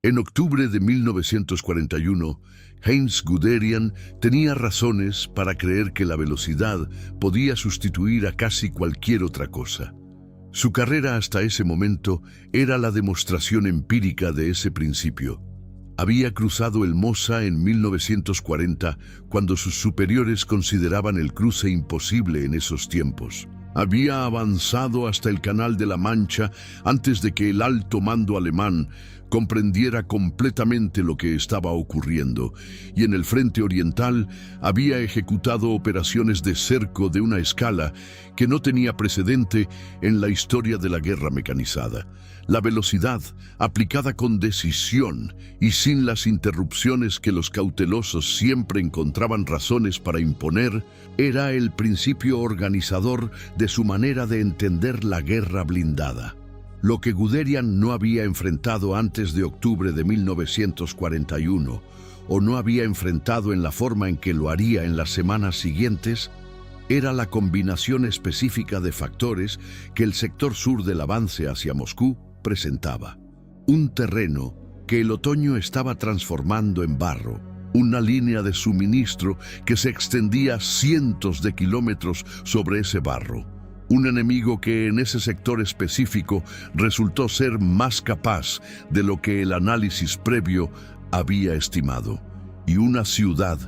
En octubre de 1941, Heinz Guderian tenía razones para creer que la velocidad podía sustituir a casi cualquier otra cosa. Su carrera hasta ese momento era la demostración empírica de ese principio. Había cruzado el Mosa en 1940, cuando sus superiores consideraban el cruce imposible en esos tiempos. Había avanzado hasta el Canal de la Mancha antes de que el alto mando alemán comprendiera completamente lo que estaba ocurriendo, y en el frente oriental había ejecutado operaciones de cerco de una escala que no tenía precedente en la historia de la guerra mecanizada. La velocidad, aplicada con decisión y sin las interrupciones que los cautelosos siempre encontraban razones para imponer, era el principio organizador de su manera de entender la guerra blindada. Lo que Guderian no había enfrentado antes de octubre de 1941, o no había enfrentado en la forma en que lo haría en las semanas siguientes, era la combinación específica de factores que el sector sur del avance hacia Moscú presentaba. Un terreno que el otoño estaba transformando en barro, una línea de suministro que se extendía cientos de kilómetros sobre ese barro, un enemigo que en ese sector específico resultó ser más capaz de lo que el análisis previo había estimado, y una ciudad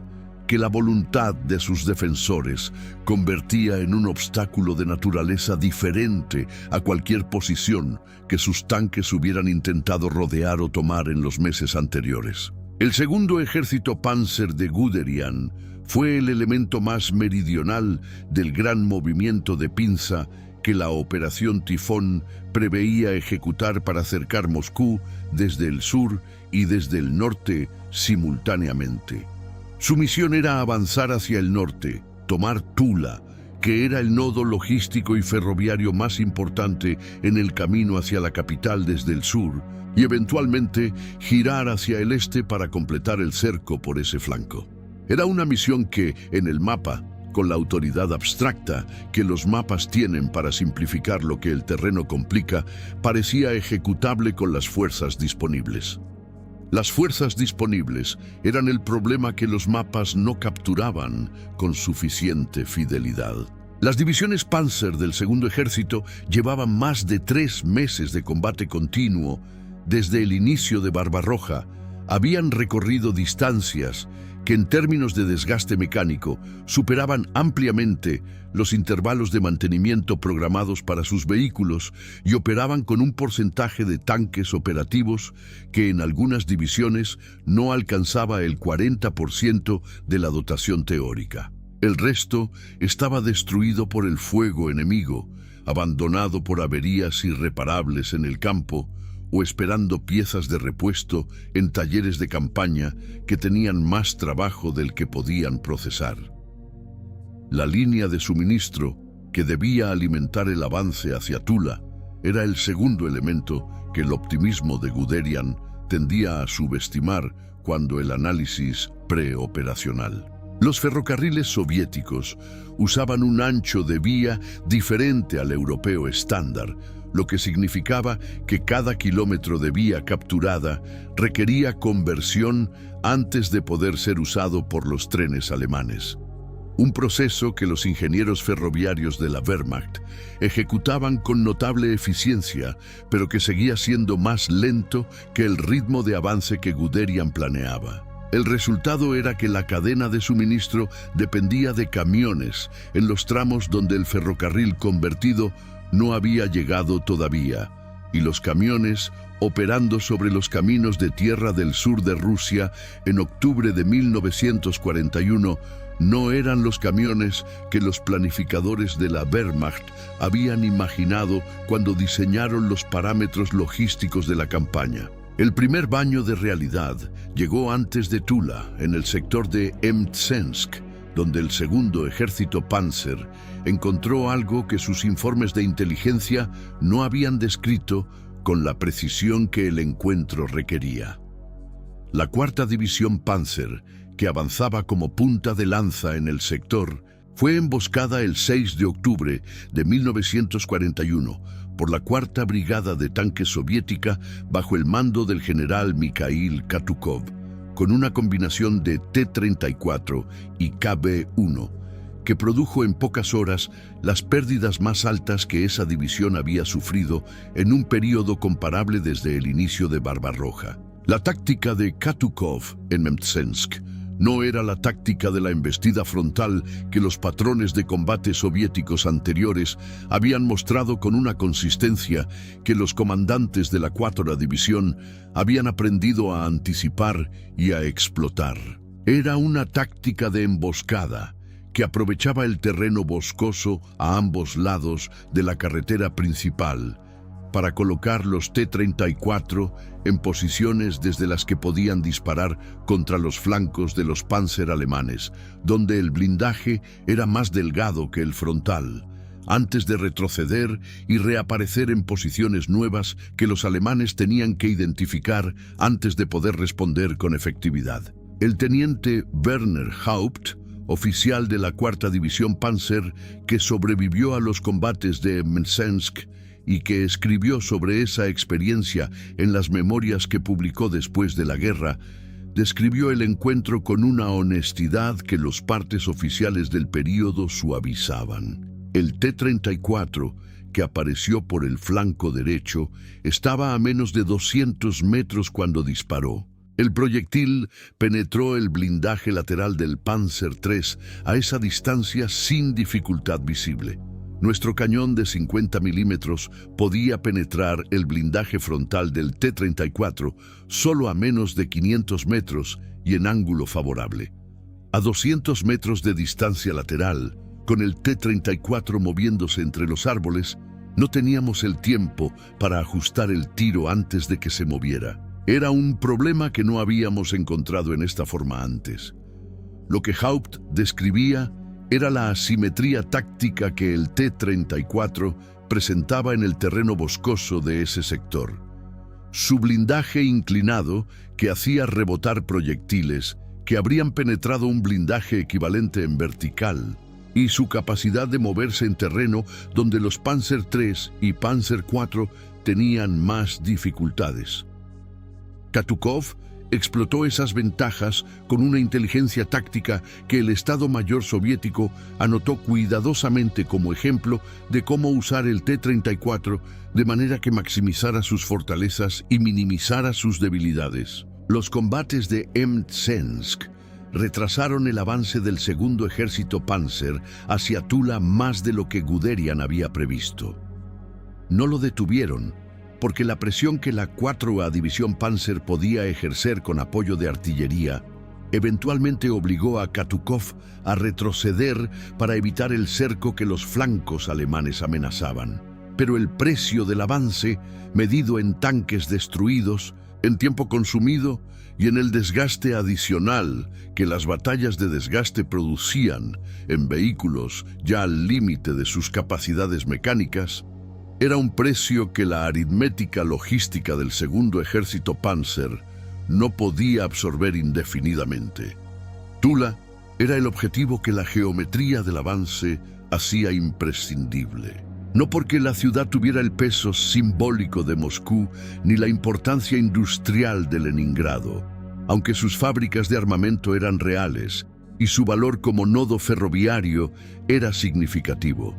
que la voluntad de sus defensores convertía en un obstáculo de naturaleza diferente a cualquier posición que sus tanques hubieran intentado rodear o tomar en los meses anteriores. El segundo ejército Panzer de Guderian fue el elemento más meridional del gran movimiento de pinza que la Operación Tifón preveía ejecutar para cercar Moscú desde el sur y desde el norte simultáneamente. Su misión era avanzar hacia el norte, tomar Tula, que era el nodo logístico y ferroviario más importante en el camino hacia la capital desde el sur, y eventualmente girar hacia el este para completar el cerco por ese flanco. Era una misión que, en el mapa, con la autoridad abstracta que los mapas tienen para simplificar lo que el terreno complica, parecía ejecutable con las fuerzas disponibles. Las fuerzas disponibles eran el problema que los mapas no capturaban con suficiente fidelidad. Las divisiones Panzer del Segundo Ejército llevaban más de 3 meses de combate continuo desde el inicio de Barbarroja. Habían recorrido distancias que en términos de desgaste mecánico superaban ampliamente los intervalos de mantenimiento programados para sus vehículos y operaban con un porcentaje de tanques operativos que en algunas divisiones no alcanzaba el 40% de la dotación teórica. El resto estaba destruido por el fuego enemigo, abandonado por averías irreparables en el campo, o esperando piezas de repuesto en talleres de campaña que tenían más trabajo del que podían procesar. La línea de suministro que debía alimentar el avance hacia Tula era el segundo elemento que el optimismo de Guderian tendía a subestimar cuando el análisis preoperacional. Los ferrocarriles soviéticos usaban un ancho de vía diferente al europeo estándar, lo que significaba que cada kilómetro de vía capturada requería conversión antes de poder ser usado por los trenes alemanes. Un proceso que los ingenieros ferroviarios de la Wehrmacht ejecutaban con notable eficiencia, pero que seguía siendo más lento que el ritmo de avance que Guderian planeaba. El resultado era que la cadena de suministro dependía de camiones en los tramos donde el ferrocarril convertido no había llegado todavía, y los camiones operando sobre los caminos de tierra del sur de Rusia en octubre de 1941 no eran los camiones que los planificadores de la Wehrmacht habían imaginado cuando diseñaron los parámetros logísticos de la campaña. El primer baño de realidad llegó antes de Tula, en el sector de Mtsensk, donde el segundo ejército Panzer encontró algo que sus informes de inteligencia no habían descrito con la precisión que el encuentro requería. La cuarta división Panzer, que avanzaba como punta de lanza en el sector, fue emboscada el 6 de octubre de 1941 por la Cuarta Brigada de Tanques Soviética bajo el mando del general Mikhail Katukov, con una combinación de T-34 y KB-1, que produjo en pocas horas las pérdidas más altas que esa división había sufrido en un período comparable desde el inicio de Barbarroja. La táctica de Katukov en Mtsensk no era la táctica de la embestida frontal que los patrones de combate soviéticos anteriores habían mostrado con una consistencia que los comandantes de la 4ª División habían aprendido a anticipar y a explotar. Era una táctica de emboscada que aprovechaba el terreno boscoso a ambos lados de la carretera principal para colocar los T-34 en posiciones desde las que podían disparar contra los flancos de los Panzer alemanes, donde el blindaje era más delgado que el frontal, antes de retroceder y reaparecer en posiciones nuevas que los alemanes tenían que identificar antes de poder responder con efectividad. El teniente Werner Haupt, oficial de la 4ª División Panzer, que sobrevivió a los combates de Mtsensk y que escribió sobre esa experiencia en las memorias que publicó después de la guerra, describió el encuentro con una honestidad que los partes oficiales del período suavizaban. El T-34, que apareció por el flanco derecho, estaba a menos de 200 metros cuando disparó. El proyectil penetró el blindaje lateral del Panzer III a esa distancia sin dificultad visible. Nuestro cañón de 50 milímetros podía penetrar el blindaje frontal del T-34 solo a menos de 500 metros y en ángulo favorable. A 200 metros de distancia lateral, con el T-34 moviéndose entre los árboles, no teníamos el tiempo para ajustar el tiro antes de que se moviera. Era un problema que no habíamos encontrado en esta forma antes. Lo que Haupt describía era la asimetría táctica que el T-34 presentaba en el terreno boscoso de ese sector. Su blindaje inclinado, que hacía rebotar proyectiles que habrían penetrado un blindaje equivalente en vertical, y su capacidad de moverse en terreno donde los Panzer III y Panzer IV tenían más dificultades. Katukov explotó esas ventajas con una inteligencia táctica que el Estado Mayor soviético anotó cuidadosamente como ejemplo de cómo usar el T-34 de manera que maximizara sus fortalezas y minimizara sus debilidades. Los combates de Mtsensk retrasaron el avance del segundo ejército Panzer hacia Tula más de lo que Guderian había previsto. No lo detuvieron, porque la presión que la 4ª División Panzer podía ejercer con apoyo de artillería eventualmente obligó a Katukov a retroceder para evitar el cerco que los flancos alemanes amenazaban. Pero el precio del avance, medido en tanques destruidos, en tiempo consumido y en el desgaste adicional que las batallas de desgaste producían en vehículos ya al límite de sus capacidades mecánicas, era un precio que la aritmética logística del segundo ejército Panzer no podía absorber indefinidamente. Tula era el objetivo que la geometría del avance hacía imprescindible. No porque la ciudad tuviera el peso simbólico de Moscú ni la importancia industrial de Leningrado, aunque sus fábricas de armamento eran reales y su valor como nodo ferroviario era significativo,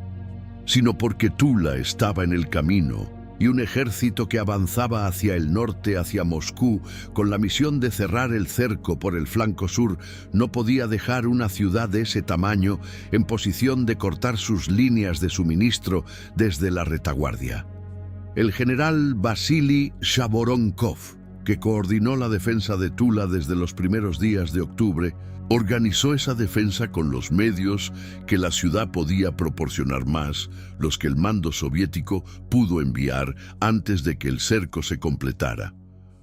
sino porque Tula estaba en el camino y un ejército que avanzaba hacia el norte, hacia Moscú, con la misión de cerrar el cerco por el flanco sur, no podía dejar una ciudad de ese tamaño en posición de cortar sus líneas de suministro desde la retaguardia. El general Vasily Shavoronkov, que coordinó la defensa de Tula desde los primeros días de octubre, organizó esa defensa con los medios que la ciudad podía proporcionar más, los que el mando soviético pudo enviar antes de que el cerco se completara.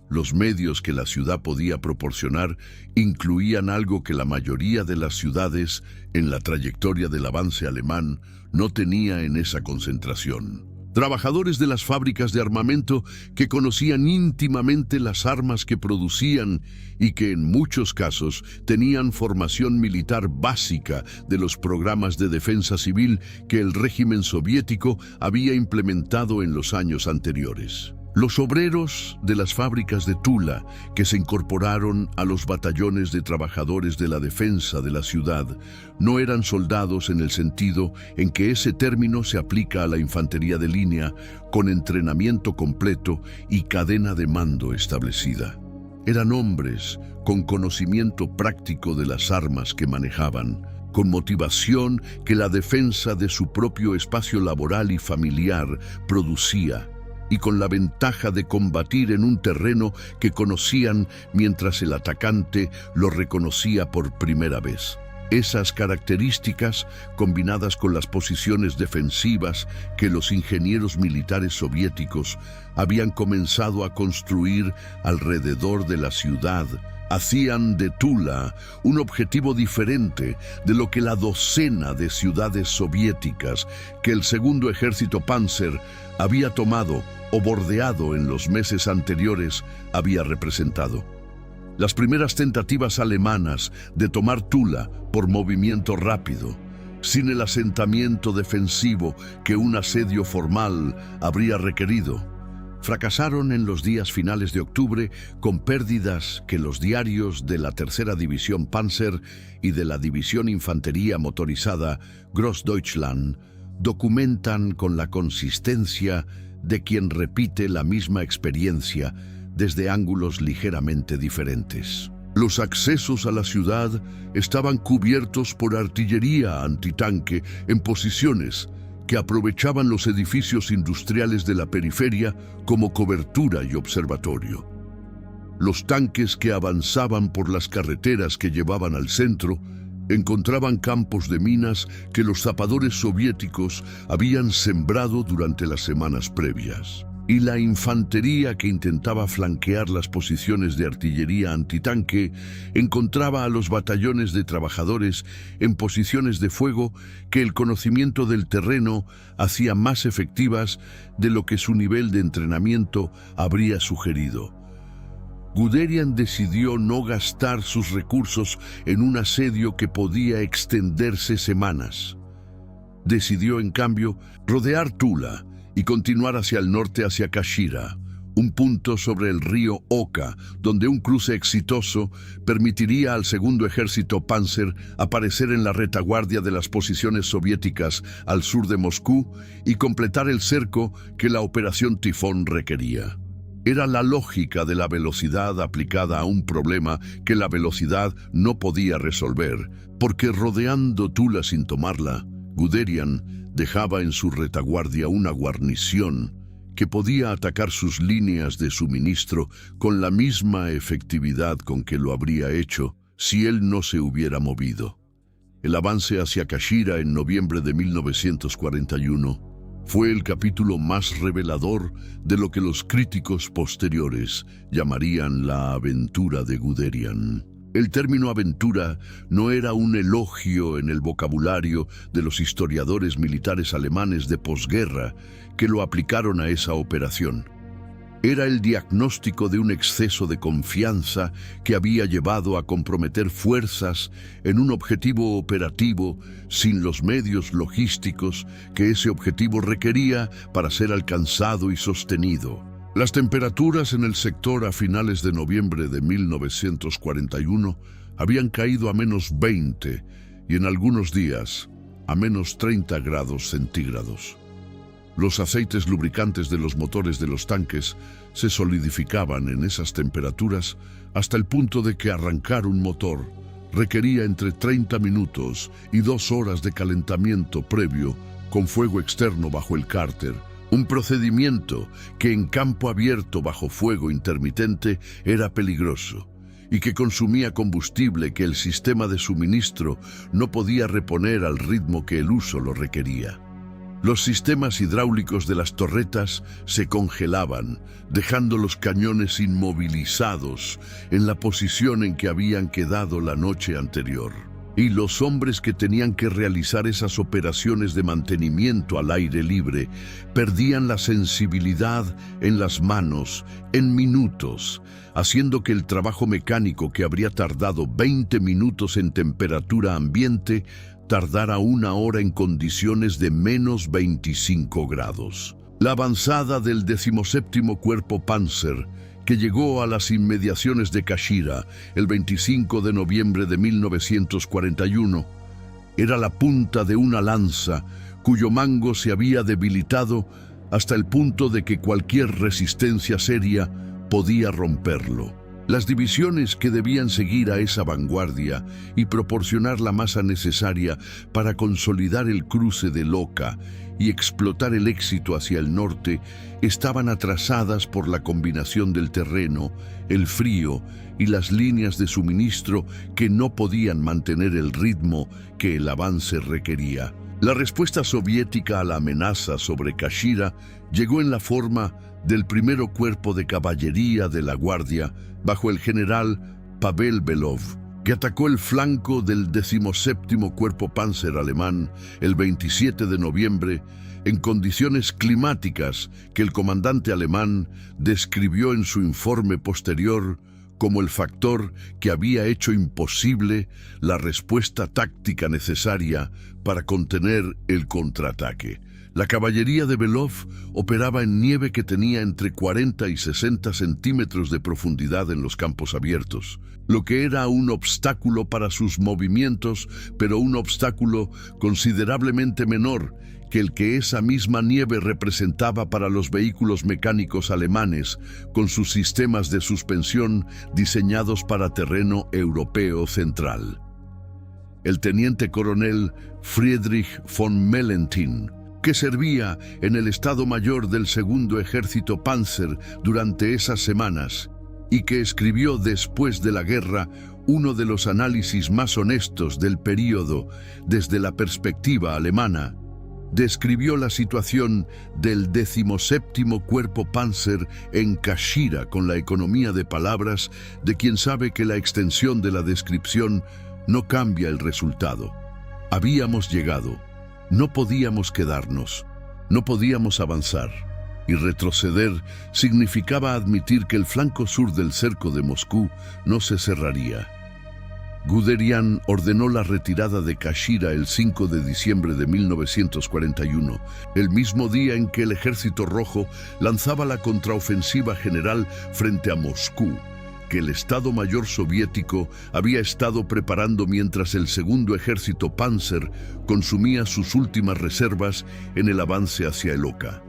Los medios que la ciudad podía proporcionar incluían algo que la mayoría de las ciudades en la trayectoria del avance alemán no tenía en esa concentración: Trabajadores de las fábricas de armamento que conocían íntimamente las armas que producían y que en muchos casos tenían formación militar básica de los programas de defensa civil que el régimen soviético había implementado en los años anteriores. Los obreros de las fábricas de Tula, que se incorporaron a los batallones de trabajadores de la defensa de la ciudad, no eran soldados en el sentido en que ese término se aplica a la infantería de línea con entrenamiento completo y cadena de mando establecida. Eran hombres con conocimiento práctico de las armas que manejaban, con motivación que la defensa de su propio espacio laboral y familiar producía, y con la ventaja de combatir en un terreno que conocían mientras el atacante lo reconocía por primera vez. Esas características, combinadas con las posiciones defensivas que los ingenieros militares soviéticos habían comenzado a construir alrededor de la ciudad, hacían de Tula un objetivo diferente de lo que la docena de ciudades soviéticas que el segundo ejército Panzer había tomado o bordeado en los meses anteriores había representado. Las primeras tentativas alemanas de tomar Tula por movimiento rápido, sin el asentamiento defensivo que un asedio formal habría requerido, fracasaron en los días finales de octubre con pérdidas que los diarios de la Tercera División Panzer y de la División Infantería Motorizada Großdeutschland documentan con la consistencia de quien repite la misma experiencia desde ángulos ligeramente diferentes. Los accesos a la ciudad estaban cubiertos por artillería antitanque en posiciones que aprovechaban los edificios industriales de la periferia como cobertura y observatorio. Los tanques que avanzaban por las carreteras que llevaban al centro encontraban campos de minas que los zapadores soviéticos habían sembrado durante las semanas previas. Y la infantería que intentaba flanquear las posiciones de artillería antitanque encontraba a los batallones de trabajadores en posiciones de fuego que el conocimiento del terreno hacía más efectivas de lo que su nivel de entrenamiento habría sugerido. Guderian decidió no gastar sus recursos en un asedio que podía extenderse semanas. Decidió, en cambio, rodear Tula y continuar hacia el norte hacia Kashira, un punto sobre el río Oka, donde un cruce exitoso permitiría al segundo ejército Panzer aparecer en la retaguardia de las posiciones soviéticas al sur de Moscú y completar el cerco que la Operación Tifón requería. Era la lógica de la velocidad aplicada a un problema que la velocidad no podía resolver, porque rodeando Tula sin tomarla, Guderian dejaba en su retaguardia una guarnición que podía atacar sus líneas de suministro con la misma efectividad con que lo habría hecho si él no se hubiera movido. El avance hacia Kashira en noviembre de 1941 fue el capítulo más revelador de lo que los críticos posteriores llamarían la aventura de Guderian. El término aventura no era un elogio en el vocabulario de los historiadores militares alemanes de posguerra que lo aplicaron a esa operación. Era el diagnóstico de un exceso de confianza que había llevado a comprometer fuerzas en un objetivo operativo sin los medios logísticos que ese objetivo requería para ser alcanzado y sostenido. Las temperaturas en el sector a finales de noviembre de 1941 habían caído a -20 y en algunos días a -30 grados centígrados. Los aceites lubricantes de los motores de los tanques se solidificaban en esas temperaturas hasta el punto de que arrancar un motor requería entre 30 minutos y 2 horas de calentamiento previo con fuego externo bajo el cárter, un procedimiento que en campo abierto bajo fuego intermitente era peligroso y que consumía combustible que el sistema de suministro no podía reponer al ritmo que el uso lo requería. Los sistemas hidráulicos de las torretas se congelaban, dejando los cañones inmovilizados en la posición en que habían quedado la noche anterior. Y los hombres que tenían que realizar esas operaciones de mantenimiento al aire libre perdían la sensibilidad en las manos en minutos, haciendo que el trabajo mecánico que habría tardado 20 minutos en temperatura ambiente tardara 1 hora en condiciones de menos 25 grados. La avanzada del 17º Cuerpo Panzer, que llegó a las inmediaciones de Kashira el 25 de noviembre de 1941, era la punta de una lanza cuyo mango se había debilitado hasta el punto de que cualquier resistencia seria podía romperlo. Las divisiones que debían seguir a esa vanguardia y proporcionar la masa necesaria para consolidar el cruce del Oka y explotar el éxito hacia el norte estaban atrasadas por la combinación del terreno, el frío y las líneas de suministro que no podían mantener el ritmo que el avance requería. La respuesta soviética a la amenaza sobre Kashira llegó en la forma del primero cuerpo de caballería de la Guardia bajo el general Pavel Belov, que atacó el flanco del 17º Cuerpo Panzer alemán el 27 de noviembre en condiciones climáticas que el comandante alemán describió en su informe posterior como el factor que había hecho imposible la respuesta táctica necesaria para contener el contraataque. La caballería de Belov operaba en nieve que tenía entre 40 y 60 centímetros de profundidad en los campos abiertos, lo que era un obstáculo para sus movimientos, pero un obstáculo considerablemente menor que el que esa misma nieve representaba para los vehículos mecánicos alemanes, con sus sistemas de suspensión diseñados para terreno europeo central. El teniente coronel Friedrich von Mellenthin, que servía en el Estado Mayor del Segundo Ejército Panzer durante esas semanas y que escribió después de la guerra uno de los análisis más honestos del período desde la perspectiva alemana, describió la situación del 17º Cuerpo Panzer en Kashira con la economía de palabras de quien sabe que la extensión de la descripción no cambia el resultado. Habíamos llegado. No podíamos quedarnos, no podíamos avanzar, y retroceder significaba admitir que el flanco sur del cerco de Moscú no se cerraría. Guderian ordenó la retirada de Kashira el 5 de diciembre de 1941, el mismo día en que el Ejército Rojo lanzaba la contraofensiva general frente a Moscú, que el Estado Mayor soviético había estado preparando mientras el Segundo Ejército Panzer consumía sus últimas reservas en el avance hacia el Oka.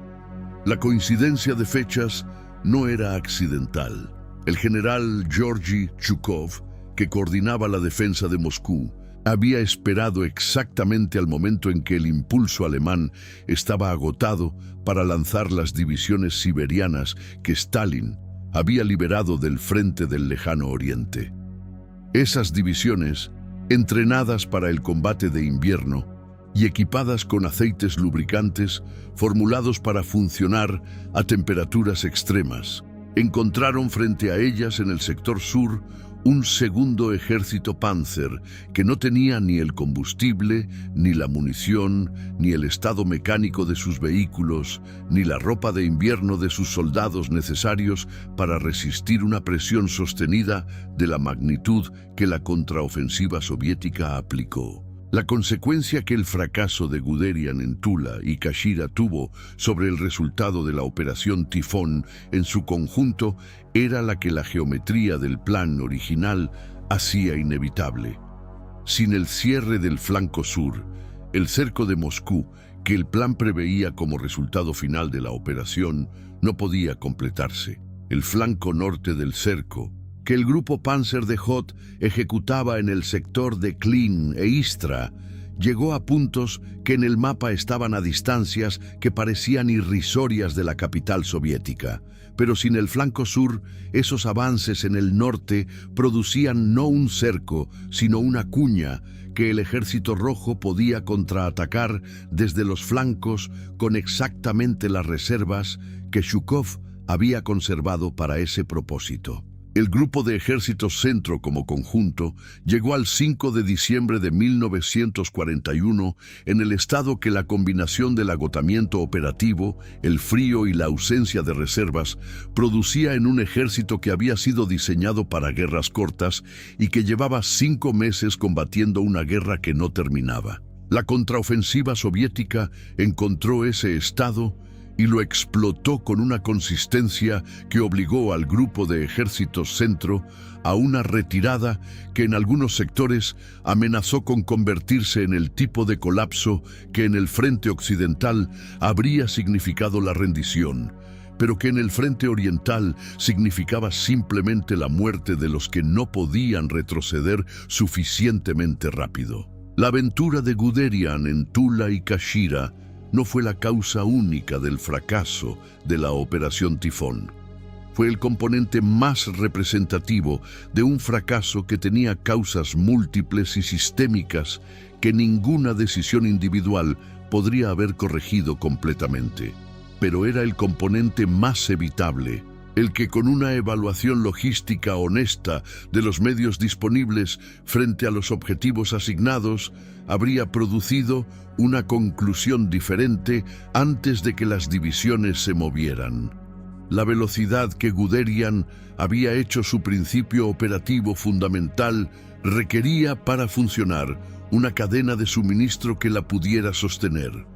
La coincidencia de fechas no era accidental. El general Georgy Zhukov, que coordinaba la defensa de Moscú, había esperado exactamente al momento en que el impulso alemán estaba agotado para lanzar las divisiones siberianas que Stalin había liberado del frente del lejano oriente. Esas divisiones, entrenadas para el combate de invierno y equipadas con aceites lubricantes formulados para funcionar a temperaturas extremas, encontraron frente a ellas en el sector sur un segundo ejército Panzer que no tenía ni el combustible, ni la munición, ni el estado mecánico de sus vehículos, ni la ropa de invierno de sus soldados necesarios para resistir una presión sostenida de la magnitud que la contraofensiva soviética aplicó. La consecuencia que el fracaso de Guderian en Tula y Kashira tuvo sobre el resultado de la Operación Tifón en su conjunto era la que la geometría del plan original hacía inevitable. Sin el cierre del flanco sur, el cerco de Moscú, que el plan preveía como resultado final de la operación, no podía completarse. El flanco norte del cerco, que el grupo Panzer de Hoth ejecutaba en el sector de Klin e Istra, llegó a puntos que en el mapa estaban a distancias que parecían irrisorias de la capital soviética. Pero sin el flanco sur, esos avances en el norte producían no un cerco, sino una cuña que el Ejército Rojo podía contraatacar desde los flancos con exactamente las reservas que Zhukov había conservado para ese propósito. El grupo de ejércitos Centro como conjunto llegó al 5 de diciembre de 1941 en el estado que la combinación del agotamiento operativo, el frío y la ausencia de reservas producía en un ejército que había sido diseñado para guerras cortas y que llevaba 5 meses combatiendo una guerra que no terminaba. La contraofensiva soviética encontró ese estado y lo explotó con una consistencia que obligó al grupo de ejércitos Centro a una retirada que en algunos sectores amenazó con convertirse en el tipo de colapso que en el frente occidental habría significado la rendición, pero que en el frente oriental significaba simplemente la muerte de los que no podían retroceder suficientemente rápido. La aventura de Guderian en Tula y Kashira no fue la causa única del fracaso de la Operación Tifón. Fue el componente más representativo de un fracaso que tenía causas múltiples y sistémicas que ninguna decisión individual podría haber corregido completamente. Pero era el componente más evitable, el que con una evaluación logística honesta de los medios disponibles frente a los objetivos asignados, habría producido una conclusión diferente antes de que las divisiones se movieran. La velocidad que Guderian había hecho su principio operativo fundamental requería para funcionar una cadena de suministro que la pudiera sostener.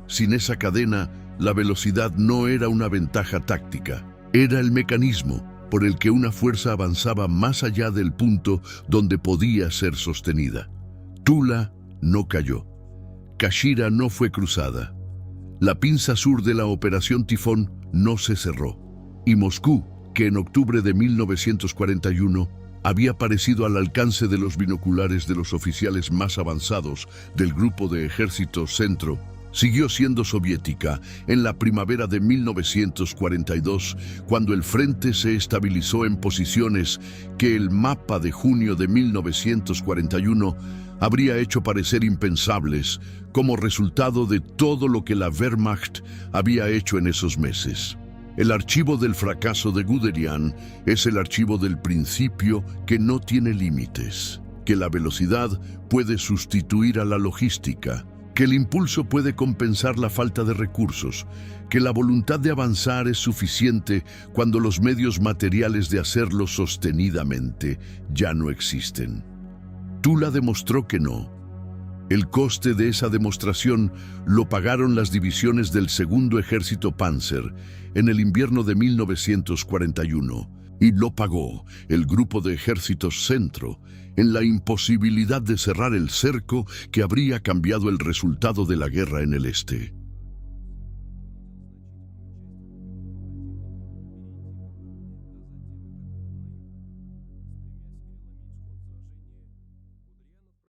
Sin esa cadena, la velocidad no era una ventaja táctica. Era el mecanismo por el que una fuerza avanzaba más allá del punto donde podía ser sostenida. Tula no cayó. Kashira no fue cruzada. La pinza sur de la Operación Tifón no se cerró. Y Moscú, que en octubre de 1941 había aparecido al alcance de los binoculares de los oficiales más avanzados del grupo de ejércitos Centro, siguió siendo soviética en la primavera de 1942, cuando el frente se estabilizó en posiciones que el mapa de junio de 1941 habría hecho parecer impensables como resultado de todo lo que la Wehrmacht había hecho en esos meses. El archivo del fracaso de Guderian es el archivo del principio que no tiene límites, que la velocidad puede sustituir a la logística, que el impulso puede compensar la falta de recursos, que la voluntad de avanzar es suficiente cuando los medios materiales de hacerlo sostenidamente ya no existen. Tula demostró que no. El coste de esa demostración lo pagaron las divisiones del Segundo Ejército Panzer en el invierno de 1941, y lo pagó el grupo de ejércitos Centro en la imposibilidad de cerrar el cerco que habría cambiado el resultado de la guerra en el este.